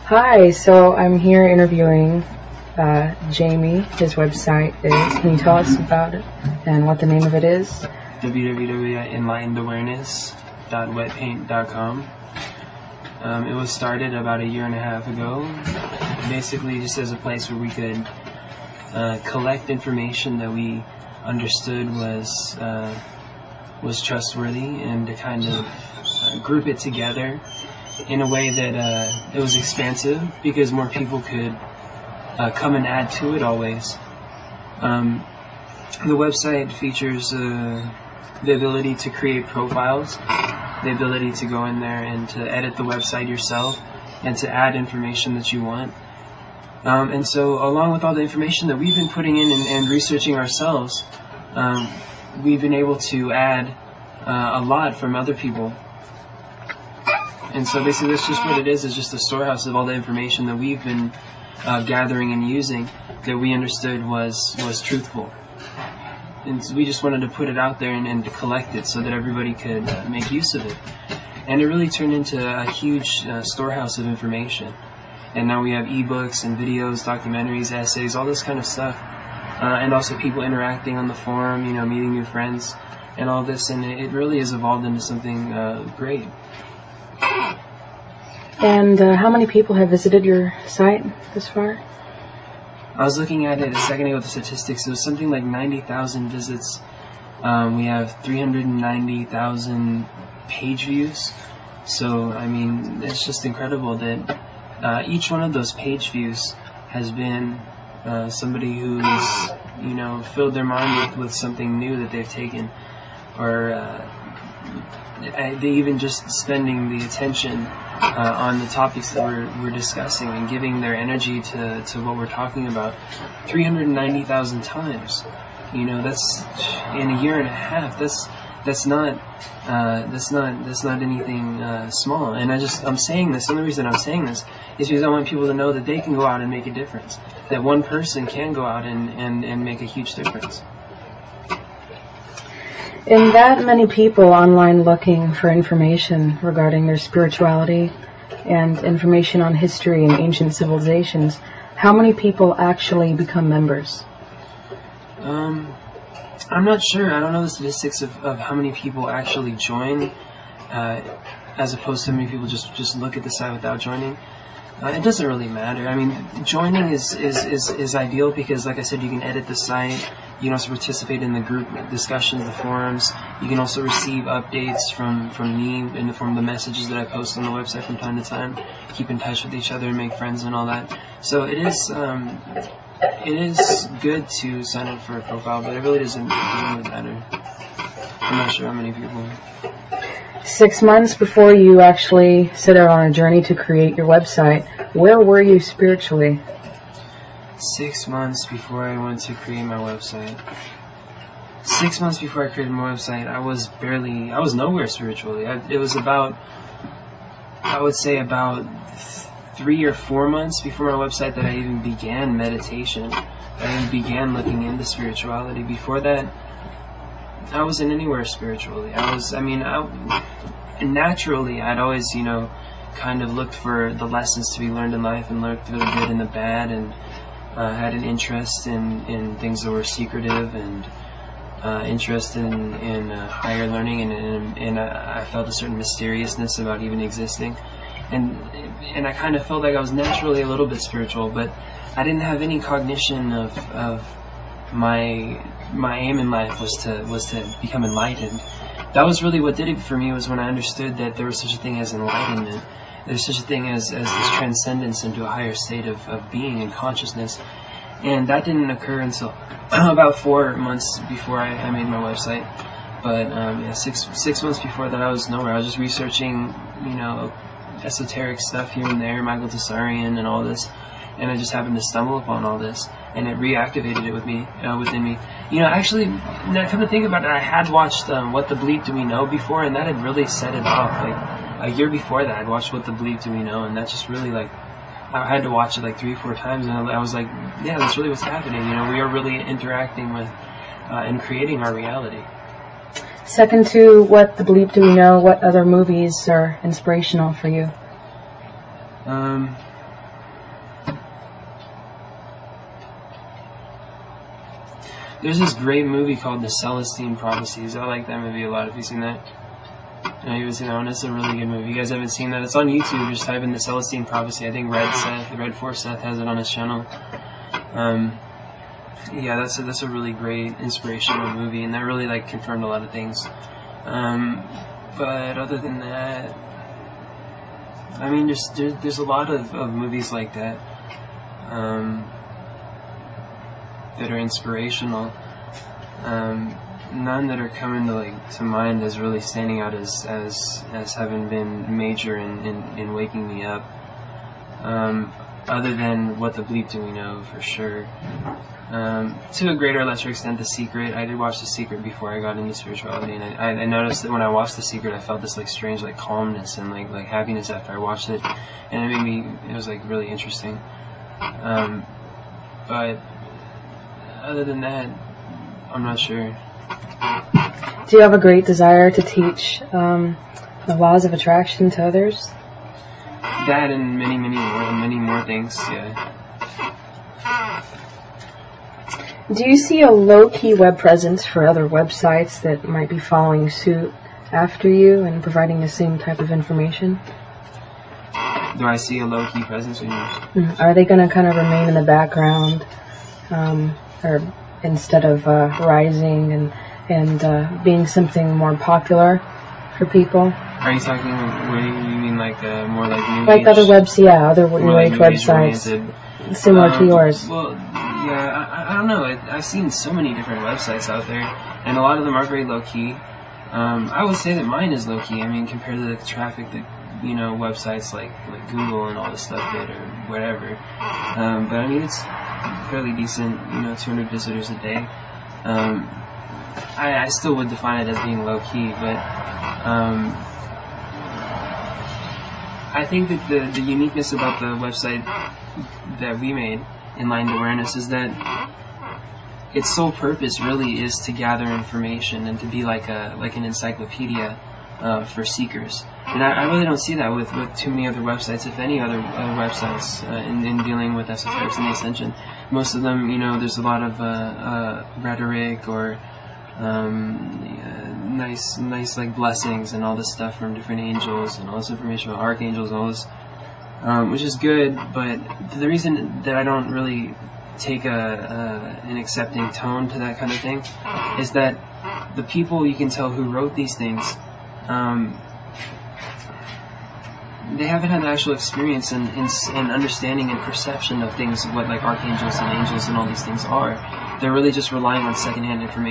Hi, so I'm here interviewing Jamie. His website is, can you tell us about it and what the name of it is? www.enlightenawareness.wetpaint.com. It was started about a year and a half ago, basically just as a place where we could collect information that we understood was trustworthy, and to kind of group it together in a way that it was expansive, because more people could come and add to it always. The website features the ability to create profiles, the ability to go in there and to edit the website yourself and to add information that you want. And so along with all the information that we've been putting in and researching ourselves, we've been able to add a lot from other people. And so basically that's just what it is just a storehouse of all the information that we've been gathering and using that we understood was truthful. And so we just wanted to put it out there and to collect it so that everybody could make use of it. And it really turned into a huge storehouse of information. And now we have ebooks and videos, documentaries, essays, all this kind of stuff. And also people interacting on the forum, meeting new friends and all this. And it really has evolved into something great. And how many people have visited your site this far? I was looking at it a second ago with the statistics. It was something like 90,000 visits. We have 390,000 page views. So, I mean, it's just incredible that each one of those page views has been somebody who's, filled their mind with something new that they've taken, or they even just spending the attention on the topics that we're discussing and giving their energy to what we're talking about. 390,000 times. That's in a year and a half. That's not anything small. And I'm saying this. The only reason I'm saying this is because I want people to know that they can go out and make a difference. That one person can go out and make a huge difference. And that many people online looking for information regarding their spirituality and information on history and ancient civilizations, how many people actually become members? I'm not sure. I don't know the statistics of how many people actually join, as opposed to how many people just look at the site without joining. It doesn't really matter. I mean, joining is ideal because, like I said, you can edit the site. You can also participate in the group discussions, the forums. You can also receive updates from me in the form of the messages that I post on the website from time to time. Keep in touch with each other and make friends and all that. So it is good to sign up for a profile, but it really doesn't really matter. I'm not sure how many people. 6 months before you actually set out on a journey to create your website, where were you spiritually? 6 months before I went to create my website. 6 months before I created my website, I was nowhere spiritually. It was about 3 or 4 months before my website that I even began meditation. I even began looking into spirituality. Before that, I wasn't anywhere spiritually. Naturally, I'd always, kind of looked for the lessons to be learned in life and looked for the good and the bad, and had an interest in things that were secretive and interest in higher learning, and I felt a certain mysteriousness about even existing, and I kind of felt like I was naturally a little bit spiritual, but I didn't have any cognition of my aim in life was to become enlightened. That was really what did it for me, was when I understood that there was such a thing as enlightenment. There's such a thing as this transcendence into a higher state of being and consciousness. And that didn't occur until about 4 months before I made my website. But 6 months before that, I was nowhere. I was just researching, esoteric stuff here and there, Michael Tsarian and all this. And I just happened to stumble upon all this, and it reactivated it within me. Actually, now come to think about it, I had watched What the Bleep Do We Know before, and that had really set it off. Like a year before that, I'd watched What the Bleep Do We Know, and that just really I had to watch it like 3 or 4 times, and I was like, yeah, that's really what's happening. We are really interacting with and creating our reality. Second to What the Bleep Do We Know, what other movies are inspirational for you? There's this great movie called The Celestine Prophecies. I like that movie a lot. Have you seen that? No, you haven't seen that one? It's a really good movie. You guys haven't seen that? It's on YouTube. Just type in The Celestine Prophecy. I think Red4 Seth has it on his channel. Yeah, that's a really great inspirational movie, and that really like confirmed a lot of things. But other than that, I mean, there's a lot of movies like that that are inspirational. None that are coming to mind as really standing out as having been major in waking me up. Other than What the Bleep Do We Know, for sure. To a greater or lesser extent, The Secret. I did watch The Secret before I got into spirituality, and I noticed that when I watched The Secret, I felt this like strange like calmness and like happiness after I watched it, and it was like really interesting. But other than that, I'm not sure. Do you have a great desire to teach the laws of attraction to others? That and many more things, yeah. Do you see a low-key web presence for other websites that might be following suit after you and providing the same type of information? Do I see a low-key presence? Are they going to kind of remain in the background, or instead of rising and being something more popular for people? Are you talking? What do you mean, like more like new like age? Other New Age websites, similar to yours? Well, yeah, I don't know. I've seen so many different websites out there, and a lot of them are very low key. I would say that mine is low key. I mean, compared to the traffic that websites like Google and all this stuff that or whatever. But I mean, it's fairly decent. 200 visitors a day. I still would define it as being low key, but I think that the uniqueness about the website that we made, Enlightened Awareness, is that its sole purpose really is to gather information and to be like an encyclopedia for seekers. And I really don't see that with too many other websites, if any other websites in dealing with esoterics and the ascension. Most of them, there's a lot of rhetoric or nice like blessings and all this stuff from different angels and all this information about archangels and all this, which is good. But the reason that I don't really take an accepting tone to that kind of thing is that the people, you can tell, who wrote these things, they haven't had the actual experience and understanding and perception of things, what like archangels and angels and all these things are. They're really just relying on secondhand information.